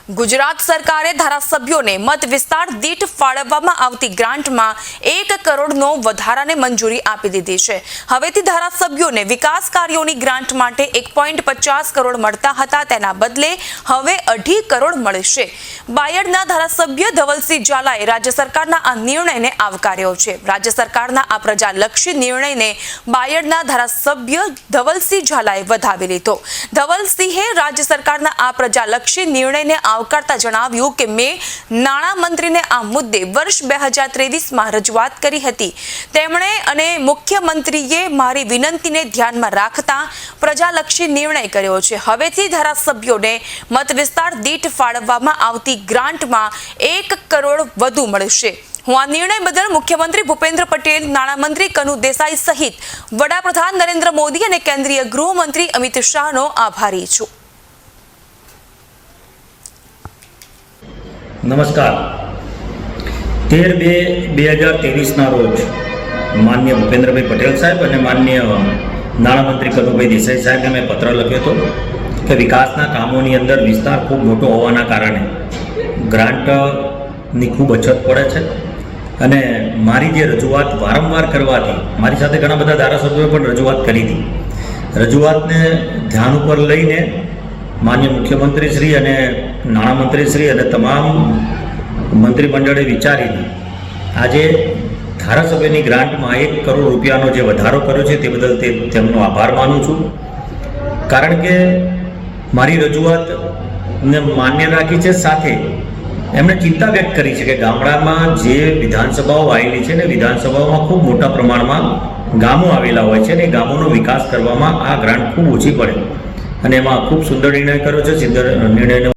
ગુજરાત સરકારે ધારાસભ્યોને મત વિસ્તાર દીઠ ફાળવવામાં આવતી ગ્રાન્ટમાં 1 કરોડનો વધારાને મંજૂરી આપી દીધી છે। હવેથી ધારાસભ્યોને વિકાસ કાર્યોની ગ્રાન્ટ માટે 1.50 કરોડ મળતા હતા તેના બદલે હવે 2.5 કરોડ મળશે। બાયડના ધારાસભ્ય ધવલસિંહ ઝાલાએ રાજ્ય સરકારના આ નિર્ણયને આવકાર્યો છે। રાજ્ય સરકારના આ પ્રજાલક્ષી નિર્ણયને બાયડના ધારાસભ્ય ધવલસિંહ ઝાલાએ વધાવી લીધો। ધવલસિંહે રાજ્ય સરકારના આ પ્રજાલક્ષી નિર્ણયને આવકારતા જણાવ્યું કે મેં નાણામંત્રીને આ મુદ્દે વર્ષ 2023માં રજૂઆત કરી હતી। તેમણે અને મુખ્યમંત્રીએ મારી વિનંતીને ધ્યાનમાં રાખતા પ્રજાલક્ષી નિર્ણય કર્યો છે। હવેથી ધારાસભ્યોને મત વિસ્તાર દીઠ ફાળવવામાં આવતી ગ્રાન્ટમાં 1 કરોડ વધુ મળશે। હું આ નિર્ણય બદલ મુખ્યમંત્રી ભૂપેન્દ્ર પટેલ, નાણામંત્રી કનુ દેસાઈ સહિત વડાપ્રધાન નરેન્દ્ર મોદી અને કેન્દ્રીય ગૃહમંત્રી અમિત શાહનો આભારી છું। નમસ્કાર। 13/2/2023ના રોજ માનનીય ભૂપેન્દ્રભાઈ પટેલ સાહેબ અને માનનીય નાણામંત્રી કનુભાઈ દેસાઈ સાહેબને મેં પત્ર લખ્યો હતો કે વિકાસના કામોની અંદર વિસ્તાર ખૂબ મોટો હોવાના કારણે ગ્રાન્ટની ખૂબ અછત પડે છે અને મારી જે રજૂઆત વારંવાર કરવાથી મારી સાથે ઘણા બધા ધારાસભ્યોએ પણ રજૂઆત કરી હતી। રજૂઆતને ધ્યાન ઉપર લઈને માન્ય મુખ્યમંત્રી શ્રી અને નાણામંત્રી શ્રી અને તમામ મંત્રીમંડળે વિચારીને આજે ધારાસભ્યની ગ્રાન્ટમાં 1 કરોડ રૂપિયાનો જે વધારો કર્યો છે તે બદલ તેમનો આભાર માનું છું। કારણ કે મારી રજૂઆતને માન્ય રાખી છે, સાથે એમણે ચિંતા વ્યક્ત કરી છે કે ગામડામાં જે વિધાનસભાઓ આવેલી છે ને વિધાનસભાઓમાં ખૂબ મોટા પ્રમાણમાં ગામો આવેલા હોય છે અને ગામોનો વિકાસ કરવામાં આ ગ્રાન્ટ ખૂબ ઓછી પડે અને એમાં ખૂબ સુંદર નિર્ણય કર્યો છે। સુંદર નિર્ણયને